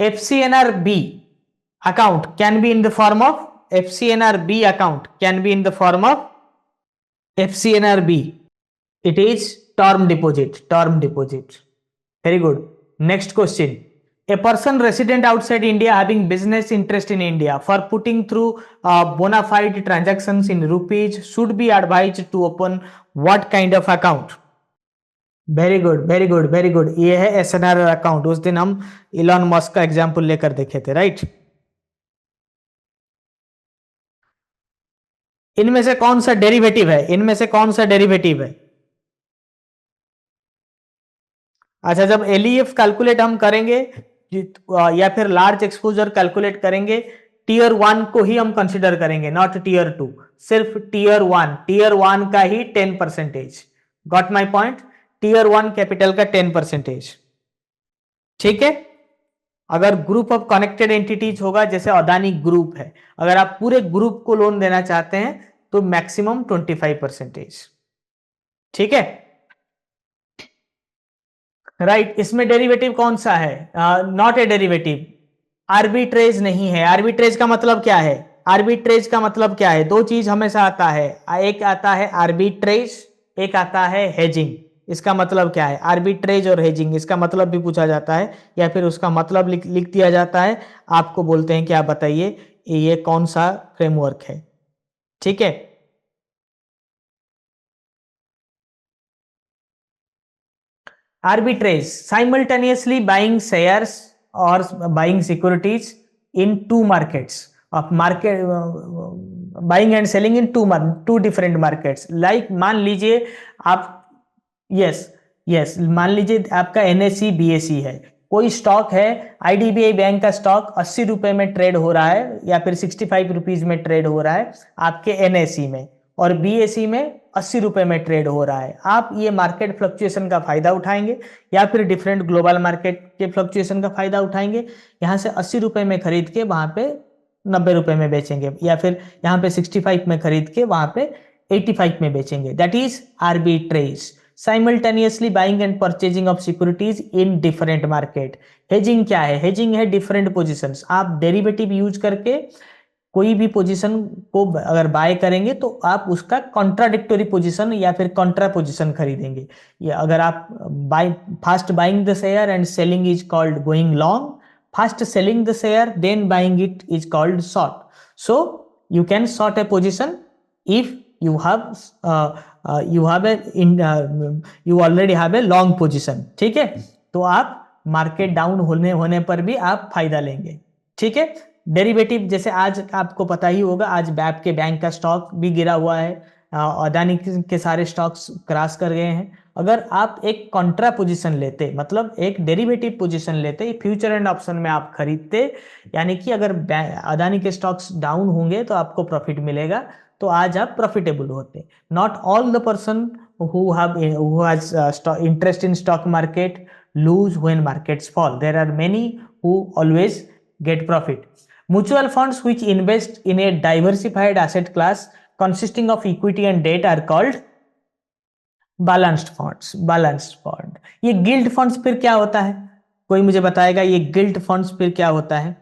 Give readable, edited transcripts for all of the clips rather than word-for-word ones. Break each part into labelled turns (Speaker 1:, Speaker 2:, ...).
Speaker 1: FCNRB account can be in the form of FCNRB account can be in the form of FCNRB. It is term deposit. Term deposit. Very good. Next question. A person resident outside India having business interest in India for putting through bona fide transactions in rupees should be advised to open what kind of account? Very good very good very good, ये है SNR account. उस दिन हम Elon Musk का example लेकर देखे थे, right. इनमें से कौन सा डेरिवेटिव है? इनमें से कौन सा डेरिवेटिव है? अच्छा, जब एलईएफ कैलकुलेट हम करेंगे या फिर लार्ज एक्सपोजर कैलकुलेट करेंगे, टीयर 1 को ही हम कंसिडर करेंगे, नॉट टीयर 2. सिर्फ टीयर 1 का ही 10%. Got my point? Tier 1 capital का 10%. ठीक है. अगर ग्रुप ऑफ कनेक्टेड एंटिटीज होगा, जैसे अदानी ग्रुप है, अगर आप पूरे ग्रुप को लोन देना चाहते हैं तो मैक्सिमम 25%. ठीक है, राइट. इसमें डेरिवेटिव कौन सा है? Not a derivative. आर्बिट्रेज नहीं है. आर्बिट्रेज का मतलब क्या है? आर्बिट्रेज का मतलब क्या है? दो चीज हमेशा आता है. एक आता है आर्बिट्रेज, एक आता है हेजिंग. इसका मतलब क्या है? आर्बिट्रेज और हेजिंग, इसका मतलब भी पूछा जाता है या फिर उसका मतलब लिख दिया जाता है. आपको बोलते हैं कि आप बताइए ये कौन सा फ्रेमवर्क है. ठीक है. आर्बिट्रेज, साइमल्टेनियसली बाइंग शेयर्स और buying securities in two markets of market, buying and selling in two different markets. Like मान लीजिए आप, यस, मान लीजिए आपका एनएससी बीएसई है, कोई स्टॉक है, आईडीबीआई बैंक का स्टॉक 80 रुपए में ट्रेड हो रहा है या फिर 65 रुपीज में ट्रेड हो रहा है आपके एनएससी में, और बीएसई में 80 रुपए में ट्रेड हो रहा है. आप ये मार्केट फ्लक्चुएशन का फायदा उठाएंगे या फिर डिफरेंट ग्लोबल मार्केट के फ्लक्चुएशन का फायदा उठाएंगे. यहां से 80 रुपए में खरीद के वहां पे 90 रुपए में बेचेंगे, या फिर यहां पे 65 में खरीद के वहां पे 85 में बेचेंगे. That is arbitrage. Simultaneously buying and purchasing of securities in different market. Hedging क्या है? हेजिंग है डिफरेंट पोजीशंस. आप डेरिवेटिव यूज करके कोई भी पोजीशन को अगर बाय करेंगे तो आप उसका कॉन्ट्राडिक्टोरी पोजीशन या फिर कॉन्ट्रा पोजीशन खरीदेंगे. या अगर आप fast buying the share and selling is called going long, fast selling the share then buying it is called short. So you can short A position if you already have a long position. ठीक है, तो आप market down होने पर भी आप फायदा लेंगे. ठीक है. डेरिवेटिव जैसे आज आपको पता ही होगा, आज बैप के बैंक का स्टॉक भी गिरा हुआ है, अदानी के सारे स्टॉक्स क्रैश कर गए हैं. अगर आप एक कॉन्ट्रा पोजीशन लेते, मतलब एक डेरिवेटिव पोजीशन लेते, फ्यूचर एंड ऑप्शन में आप खरीदते, यानी कि अगर अदानी के स्टॉक्स डाउन होंगे तो आपको प्रॉफिट मिलेगा, तो आज आप प्रॉफिटेबल होते. Not all the person who has interest in stock market lose when markets fall. There are many who always get profit. Mutual funds which invest in a diversified asset class consisting of equity and debt are called balanced funds. Balanced fund. ये gilt funds फिर क्या होता है? कोई मुझे बताएगा ये gilt funds फिर क्या होता है?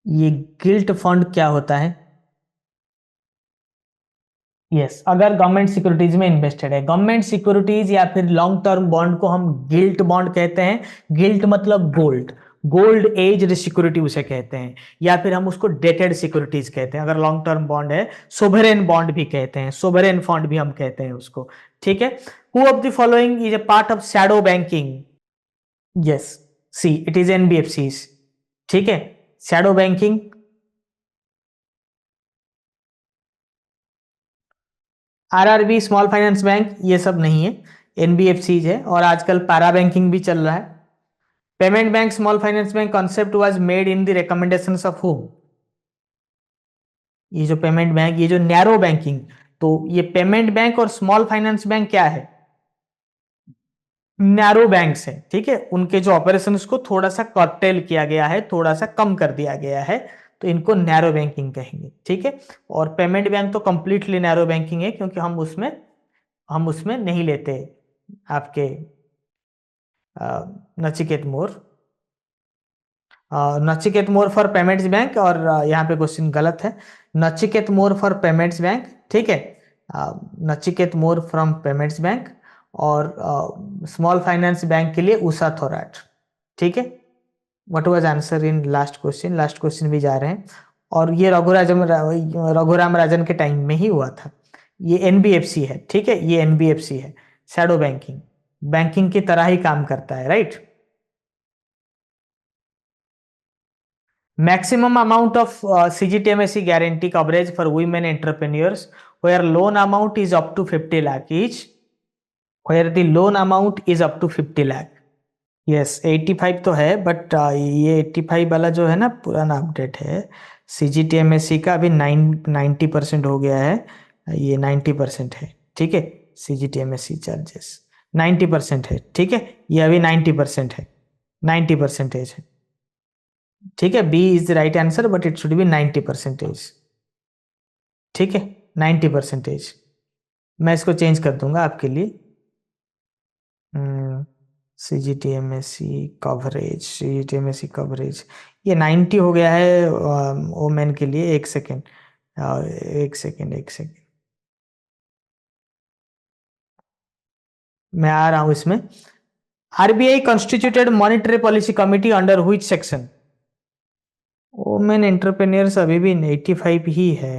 Speaker 1: ये गिल्ट फंड क्या होता है? यस, अगर गवर्नमेंट सिक्योरिटीज में इन्वेस्टेड है, गवर्नमेंट सिक्योरिटीज या फिर लॉन्ग टर्म बॉन्ड को हम गिल्ट बॉन्ड कहते हैं. गिल्ट मतलब गोल्ड, गोल्ड एज्ड सिक्योरिटी उसे कहते हैं, या फिर हम उसको डेटेड सिक्योरिटीज कहते हैं. अगर लॉन्ग टर्म बॉन्ड है, सोवरेन बॉन्ड भी कहते हैं, सोवरेन फंड भी हम कहते हैं उसको. ठीक है. Who of the following is a part of shadow banking? Yes, see it is NBFCs. ठीक है. Shadow banking, RRB, small finance bank, ये सब नहीं है, एनबीएफसीज है. और आजकल पैरा बैंकिंग भी चल रहा है. Payment bank, small finance bank concept was made in the recommendations of who? ये जो पेमेंट बैंक, ये जो नैरो बैंकिंग, तो ये पेमेंट बैंक और स्मॉल फाइनेंस बैंक क्या है? नैरो बैंक्स है. ठीक है. उनके जो ऑपरेशंस को थोड़ा सा कर्टेल किया गया है, थोड़ा सा कम कर दिया गया है, तो इनको नैरो बैंकिंग कहेंगे. ठीक है. और पेमेंट बैंक तो कंप्लीटली नैरो बैंकिंग है, क्योंकि हम उसमें नहीं लेते आपके Nachiket Mor, Nachiket Mor for payments bank, और यहाँ पे क्वेश्चन गलत है, Nachiket Mor for payments bank, ठीक है, Nachiket Mor from payments bank, और स्मॉल फाइनेंस बैंक के लिए उषा थोराट, ठीक है। What was answer in last question, last question भी जा रहे हैं, और ये रघुराम राजन के टाइम में ही हुआ था। ये एनबीएफसी है, ठीक है, ये एनबीएफसी है, शैडो बैंकिंग, बैंकिंग की तरह ही काम करता है, right. Maximum amount of CGTMSE guarantee coverage for women entrepreneurs where loan amount is up to 50 lakh each, where the loan amount is up to 50 lakh. Yes 85 तो है, but ये 85 वाला जो है ना पुराना अपडेट है, CGTMSE का अभी 90% हो गया है, ये 90% है, ठीक है, CGTMSE चार्जेस 90% है, ठीक है, ये अभी 90% है, 90% है, ठीक है, B is the right answer, but it should be 90%, ठीक है, 90%। मैं इसको चेंज कर दूंगा आपके लिए, CGTMSE कवरेज, CGTMSE कवरेज, ये 90 हो गया है ओमेन के लिए। एक सेकेंड, एक सेकेंड, एक सेकेंड, मैं आ रहा हूं इसमें। RBI constituted monetary policy committee under which section? Women entrepreneurs अभी भी 85 ही है।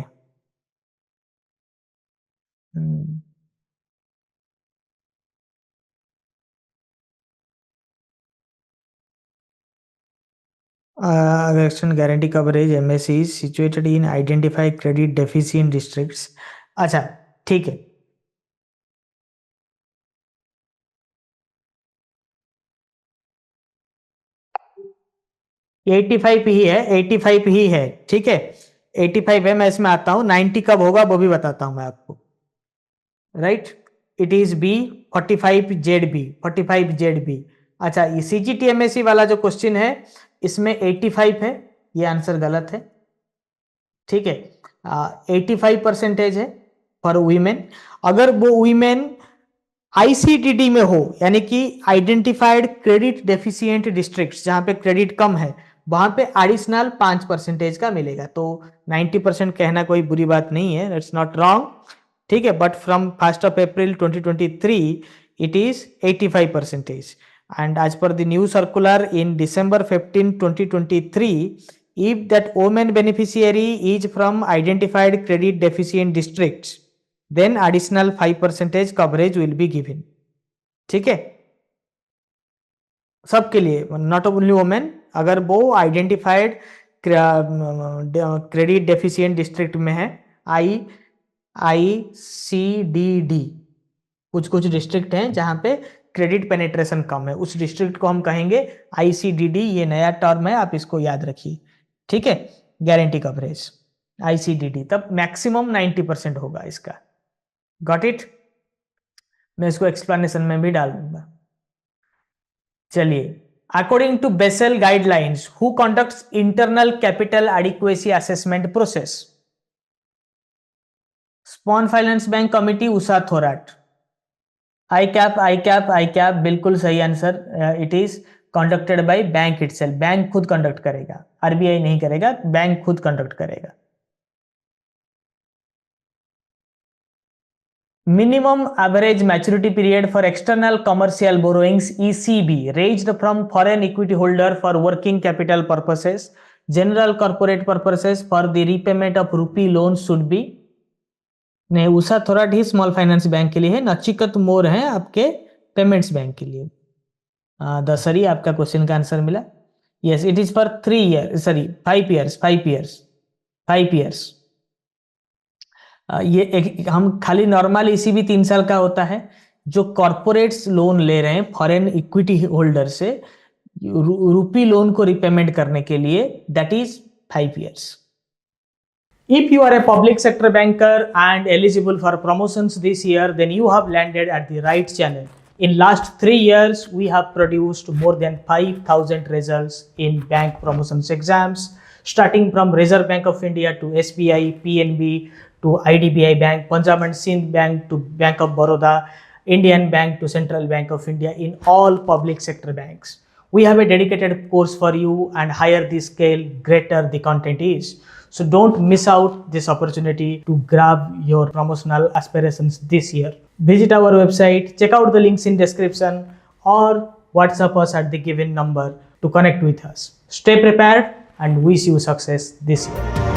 Speaker 1: Guarantee coverage MSC situated in identify credit deficient districts. अच्छा, ठीक है, 85 ही है, 85 ही है, ठीक है, 85 है। मैं इसमें आता हूं, 90 कब होगा वो भी बताता हूं मैं आपको, right. It is B 45 Z B, 45 Z B. अच्छा, ये CGTMSE वाला जो क्वेश्चन है इसमें 85 है, ये आंसर गलत है, ठीक है, 85% है फॉर वीमेन। अगर वो वीमेन ICDD में हो, यानी कि आइडेंटिफाइड क्रेडिट डेफिशिएंट डिस्ट्रिक्ट, जहां पे क्रेडिट कम है, वहां पे एडिशनल 5% का मिलेगा। तो 90% कहना कोई बुरी बात नहीं है, इट्स नॉट रॉन्ग, ठीक है, but from 1st of April 2023 it is 85%, and as per the new circular in December 15 2023, if that woman beneficiary is from identified credit deficient districts, then additional 5% coverage will be given, ठीक है, सबके लिए, not only women. अगर वो identified credit deficient district में है, ICDD, कुछ कुछ डिस्ट्रिक्ट हैं जहां पे क्रेडिट पेनिट्रेशन कम है, उस डिस्ट्रिक्ट को हम कहेंगे ICDD। ये नया टर्म है, आप इसको याद रखिए, ठीक है, गारंटी कवरेज ICDD, तब मैक्सिमम 90% होगा इसका। Got it? मैं इसको एक्सप्लेनेशन में भी डाल दूंगा। चलिए, according to Basel guidelines who conducts internal capital adequacy assessment process? Small finance bank committee, Usha Thorat. I cap बिल्कुल सही answer. It is conducted by bank itself, bank खुद कंडक्ट करेगा, आरबीआई नहीं करेगा, बैंक खुद कंडक्ट करेगा। Minimum average maturity period for external commercial borrowings ECB raised from foreign equity holder for working capital purposes, general corporate purposes for the repayment of rupee loans should be? नहीं, उषा थोराट ही small finance bank के लिए है, नचिकत मोर है आपके payments bank के लिए। दसरी आपका क्वेश्चन का आंसर मिला। Yes, it is for 3 year, sorry 5 years, 5 years, 5 years. ये एक हम खाली नॉर्मल ECB 3 साल का होता है। जो कॉर्पोरेट्स लोन ले रहे हैं फॉरेन इक्विटी होल्डर से रूपी लोन को रिपेमेंट करने के लिए, that is 5 years. If you are a public sector banker and eligible for promotions this year, then you have landed at the right channel. In last 3 years, we have produced more than 5,000 results in bank promotions exams, starting from Reserve Bank of India to SBI, PNB to IDBI Bank, Punjab and Sindh Bank to Bank of Baroda, Indian Bank to Central Bank of India in all public sector banks. We have a dedicated course for you, and higher the scale, greater the content is. So don't miss out this opportunity to grab your promotional aspirations this year. Visit our website, check out the links in description, or WhatsApp us at the given number to connect with us. Stay prepared and wish you success this year.